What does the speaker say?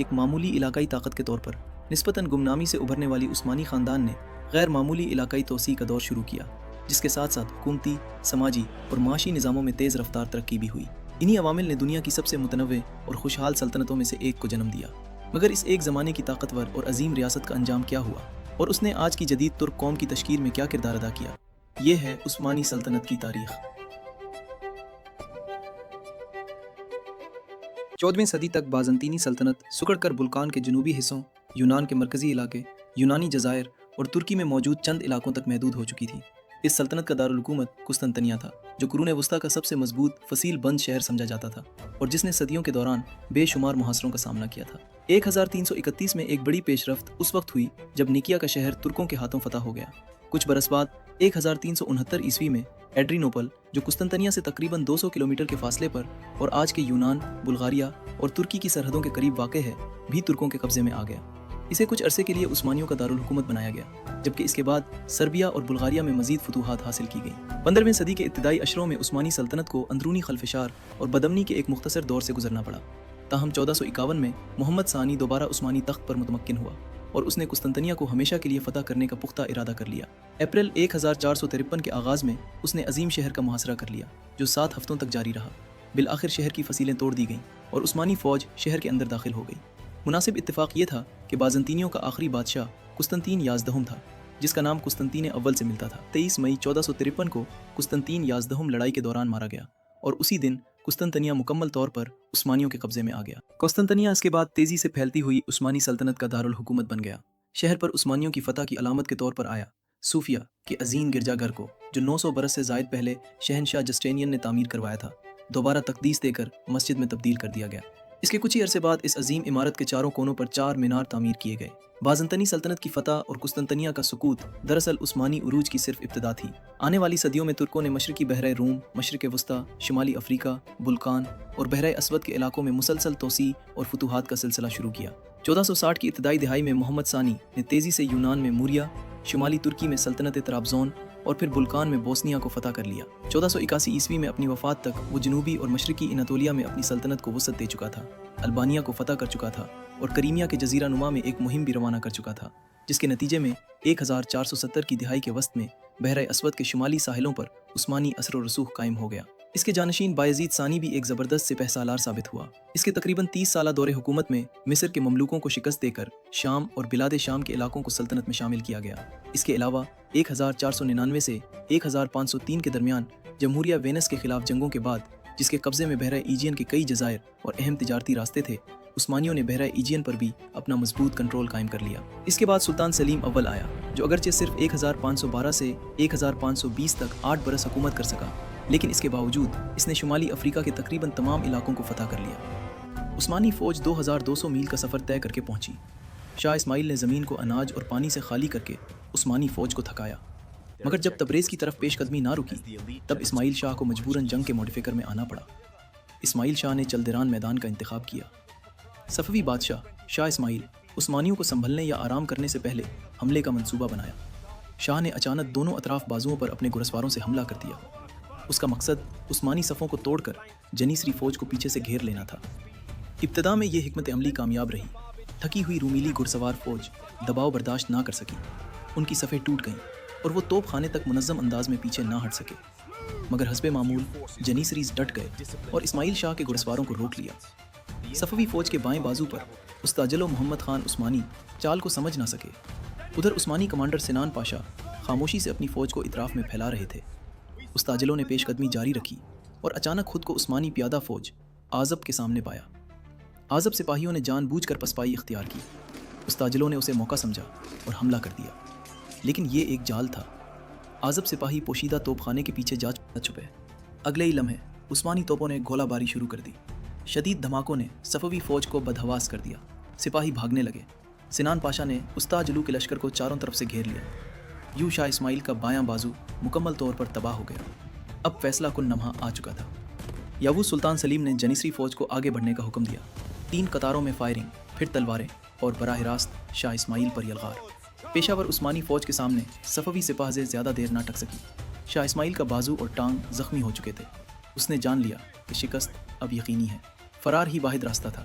ایک معمولی علاقائی طاقت کے طور پر نسبتاً گمنامی سے ابھرنے والی عثمانی خاندان نے غیر معمولی علاقائی توسیع کا دور شروع کیا، جس کے ساتھ ساتھ حکومتی، سماجی اور معاشی نظاموں میں تیز رفتار ترقی بھی ہوئی۔ انہی عوامل نے دنیا کی سب سے متنوع اور خوشحال سلطنتوں میں سے ایک کو جنم دیا۔ مگر اس ایک زمانے کی طاقتور اور عظیم ریاست کا انجام کیا ہوا، اور اس نے آج کی جدید ترک قوم کی تشکیل میں کیا کردار ادا کیا؟ یہ ہے عثمانی سلطنت کی تاریخ۔ 14ویں صدی تک بازنطینی سلطنت سکڑ کر بلقان کے جنوبی حصوں، یونان کے مرکزی علاقے، یونانی جزائر اور ترکی میں موجود چند علاقوں تک محدود ہو چکی تھی۔ اس سلطنت کا دارالحکومت قسطنطنیہ تھا، جو قرون وسطیٰ کا سب سے مضبوط فصیل بند شہر سمجھا جاتا تھا اور جس نے صدیوں کے دوران بے شمار محاصروں کا سامنا کیا تھا۔ 1331 میں ایک بڑی پیش رفت اس وقت ہوئی جب نیکیا کا شہر ترکوں کے ہاتھوں فتح ہو گیا۔ کچھ برس بعد 1369 عیسوی میں ایڈرینوپل، جو قسطنطنیہ سے تقریباً 200 کلومیٹر کے فاصلے پر اور آج کے یونان، بلغاریہ اور ترکی کی سرحدوں کے قریب واقع ہے، بھی ترکوں کے قبضے میں آ گیا۔ اسے کچھ عرصے کے لیے عثمانیوں کا دارالحکومت بنایا گیا، جبکہ اس کے بعد سربیا اور بلغاریہ میں مزید فتوحات حاصل کی گئیں۔ 15ویں صدی کے ابتدائی اشروں میں عثمانی سلطنت کو اندرونی خلفشار اور بدامنی کے ایک مختصر دور سے گزرنا پڑا، تاہم 1451 میں محمد ثانی دوبارہ عثمانی تخت پر متمکن ہوا اور اس نے قسطنطنیہ کو ہمیشہ کے لیے فتح کرنے کا پختہ ارادہ کر لیا۔ اپریل 1453 کے آغاز میں اس نے عظیم شہر کا محاصرہ کر لیا، جو 7 ہفتوں تک جاری رہا۔ بالآخر شہر کی فصیلیں توڑ دی گئیں اور عثمانی فوج شہر کے اندر داخل ہو گئی۔ مناسب اتفاق یہ تھا کہ بازنطینیوں کا آخری بادشاہ قسطنطین یازدہم تھا، جس کا نام قسطنطین اول سے ملتا تھا۔ 23 مئی 1453 کو قسطنطین یازدہم لڑائی کے دوران مارا گیا اور اسی دن قسطنطنیہ مکمل طور پر عثمانیوں کے قبضے میں آ گیا۔ قسطنطنیہ اس کے بعد تیزی سے پھیلتی ہوئی عثمانی سلطنت کا دارالحکومت بن گیا۔ شہر پر عثمانیوں کی فتح کی علامت کے طور پر آیا صوفیہ کے عظیم گرجا گھر کو، جو 900 برس سے زائد پہلے شہنشاہ جسٹینین نے تعمیر کروایا تھا، دوبارہ تقدیس دے کر مسجد میں تبدیل کر دیا گیا۔ اس کے کچھ ہی عرصے بعد اس عظیم عمارت کے چاروں کونوں پر 4 مینار تعمیر کیے گئے۔ بازنطینی سلطنت کی فتح اور قسطنطنیہ کا سقوط دراصل عثمانی عروج کی صرف ابتدا تھی۔ آنے والی صدیوں میں ترکوں نے مشرقی بحیرہ روم، مشرق وسطیٰ، شمالی افریقہ، بلقان اور بحیرہ اسود کے علاقوں میں مسلسل توسیع اور فتوحات کا سلسلہ شروع کیا۔ 1460 کی ابتدائی دہائی میں محمد ثانی نے تیزی سے یونان میں موریہ، شمالی ترکی میں سلطنت طرابزون اور پھر بلقان میں بوسنیا کو فتح کر لیا۔ 1481 عیسوی میں اپنی وفات تک وہ جنوبی اور مشرقی اناطولیہ میں اپنی سلطنت کو وسعت دے چکا تھا، البانیہ کو فتح کر چکا تھا اور کریمیا کے جزیرہ نما میں ایک مہم بھی روانہ کر چکا تھا، جس کے نتیجے میں 1470 کی دہائی کے وسط میں بحیرہ اسود کے شمالی ساحلوں پر عثمانی اثر و رسوخ قائم ہو گیا۔ اس کے جانشین بایزید ثانی بھی ایک زبردست سپہ سالار ثابت ہوا۔ اس کے تقریباً 30 سالہ دور حکومت میں مصر کے مملوکوں کو شکست دے کر شام اور بلاد شام کے علاقوں کو سلطنت میں شامل کیا گیا۔ اس کے علاوہ 1499 سے 1503 کے درمیان جمہوریہ وینس کے خلاف جنگوں کے بعد، جس کے قبضے میں بحیرہ ایجین کے کئی جزائر اور اہم تجارتی راستے تھے، عثمانیوں نے بحیرہ ایجین پر بھی اپنا مضبوط کنٹرول قائم کر لیا۔ اس کے بعد سلطان سلیم اول آیا، جو اگرچہ صرف 1512 سے 1520 تک 8 برس حکومت کر سکا، لیکن اس کے باوجود اس نے شمالی افریقہ کے تقریباً تمام علاقوں کو فتح کر لیا۔ عثمانی فوج 2200 میل کا سفر طے کر کے پہنچی۔ شاہ اسماعیل نے زمین کو اناج اور پانی سے خالی کر کے عثمانی فوج کو تھکایا، مگر جب تبریز کی طرف پیش قدمی نہ رکی، تب اسماعیل شاہ کو مجبوراً جنگ کے موڑ فکر میں آنا پڑا۔ اسماعیل شاہ نے چلدران میدان کا انتخاب کیا۔ صفوی بادشاہ شاہ اسماعیل عثمانیوں کو سنبھلنے یا آرام کرنے سے پہلے حملے کا منصوبہ بنایا۔ شاہ نے اچانک دونوں اطراف بازوؤں پر اپنے گھڑسواروں سے حملہ کر دیا۔ اس کا مقصد عثمانی صفوں کو توڑ کر جنیسری فوج کو پیچھے سے گھیر لینا تھا۔ ابتدا میں یہ حکمت عملی کامیاب رہی۔ تھکی ہوئی رومیلی گھڑسوار فوج دباؤ برداشت نہ کر سکی، ان کی صفیں ٹوٹ گئیں اور وہ توپ خانے تک منظم انداز میں پیچھے نہ ہٹ سکے۔ مگر حسب معمول جنیسریز ڈٹ گئے اور اسماعیل شاہ کے گھڑسواروں کو روک لیا۔ صفوی فوج کے بائیں بازو پر استاجل و محمد خان عثمانی چال کو سمجھ نہ سکے۔ ادھر عثمانی کمانڈر سنان پاشا خاموشی سے اپنی فوج کو اطراف میں پھیلا رہے تھے۔ استاجلوں نے پیش قدمی جاری رکھی اور اچانک خود کو عثمانی پیادہ فوج آزب کے سامنے پایا۔ آزب سپاہیوں نے جان بوجھ کر پسپائی اختیار کی۔ استاجلوں نے اسے موقع سمجھا اور حملہ کر دیا، لیکن یہ ایک جال تھا۔ آزب سپاہی پوشیدہ توپ خانے کے پیچھے جا چھپے۔ اگلے ہی لمحے عثمانی توپوں نے گولہ باری شروع کر دی۔ شدید دھماکوں نے صفوی فوج کو بدحواس کر دیا۔ سپاہی بھاگنے لگے۔ سنان پاشا نے استاجلو کے لشکر کو چاروں طرف سے گھیر لیا۔ یوں شاہ اسماعیل کا بایاں بازو مکمل طور پر تباہ ہو گیا۔ اب فیصلہ کن لمحہ آ چکا تھا۔ یاوو سلطان سلیم نے جنیسری فوج کو آگے بڑھنے کا حکم دیا۔ 3 قطاروں میں فائرنگ، پھر تلواریں اور براہ راست شاہ اسماعیل پر یلغار۔ پیشہ ور عثمانی فوج کے سامنے صفوی سپاہی زیادہ دیر نہ ٹک سکی۔ شاہ اسماعیل کا بازو اور ٹانگ زخمی ہو چکے تھے۔ اس نے جان لیا کہ شکست اب یقینی ہے۔ فرار ہی واحد راستہ تھا۔